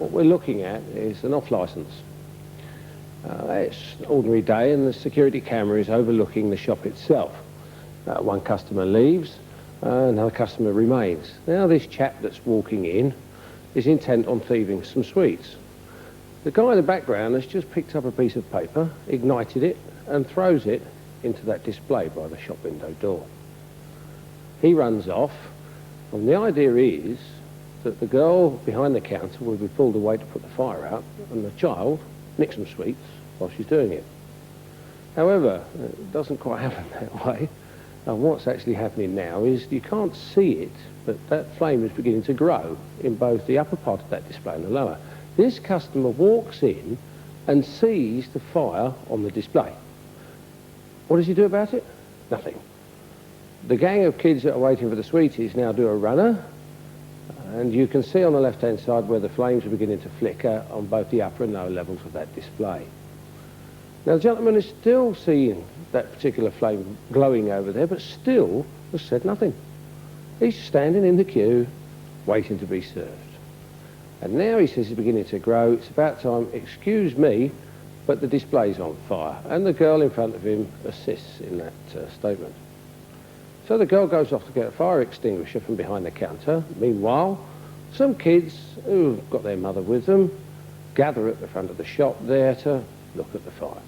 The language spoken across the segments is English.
What we're looking at is an off licence. It's an ordinary day and the security camera is overlooking the shop itself. One customer leaves, another customer remains. Now this chap that's walking in is intent on thieving some sweets. The guy in the background has just picked up a piece of paper, ignited it and throws it into that display by the shop window door. He runs off, and the idea is that the girl behind the counter will be pulled away to put the fire out and the child nicks some sweets while she's doing it. However, it doesn't quite happen that way. And what's actually happening now is you can't see it, but that flame is beginning to grow in both the upper part of that display and the lower. This customer walks in and sees the fire on the display. What does he do about it? Nothing. The gang of kids that are waiting for the sweeties now do a runner, and you can see on the left-hand side where the flames are beginning to flicker on both the upper and lower levels of that display. Now the gentleman is still seeing that particular flame glowing over there, but still has said nothing. He's standing in the queue, waiting to be served. And now he says it's beginning to grow. It's about time, excuse me, but the display's on fire. And the girl in front of him assists in that statement. So the girl goes off to get a fire extinguisher from behind the counter. Meanwhile, some kids who've got their mother with them gather at the front of the shop there to look at the fire.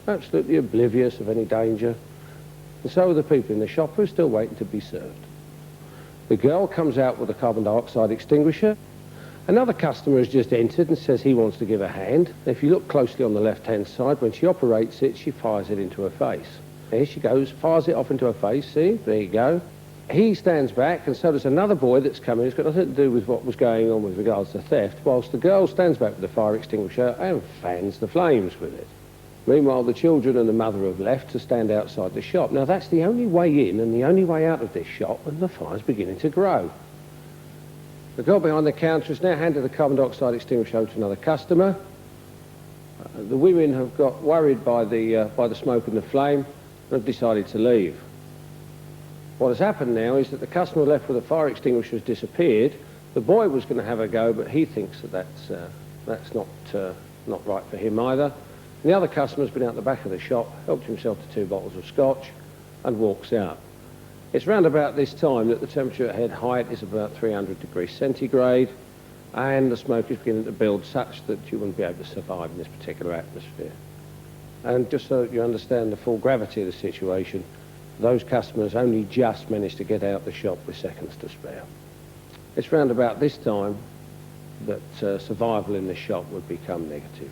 Absolutely oblivious of any danger. And so are the people in the shop who are still waiting to be served. The girl comes out with a carbon dioxide extinguisher. Another customer has just entered and says he wants to give a hand. If you look closely on the left-hand side, when she operates it, she fires it into her face. There she goes, fires it off into her face, see, there you go. He stands back, and so does another boy that's come in. It's got nothing to do with what was going on with regards to theft, whilst the girl stands back with the fire extinguisher and fans the flames with it. Meanwhile, the children and the mother have left to stand outside the shop. Now, that's the only way in and the only way out of this shop, and the fire's beginning to grow. The girl behind the counter has now handed the carbon dioxide extinguisher over to another customer. The women have got worried by the smoke and the flame and have decided to leave. What has happened now is that the customer left with the fire extinguisher has disappeared. The boy was going to have a go, but he thinks that that's not right for him either. And the other customer's been out the back of the shop, helped himself to 2 bottles of scotch and walks out. It's round about this time that the temperature at head height is about 300 degrees centigrade, and the smoke is beginning to build such that you wouldn't be able to survive in this particular atmosphere. And just so that you understand the full gravity of the situation, those customers only just managed to get out the shop with seconds to spare. It's round about this time that survival in the shop would become negative.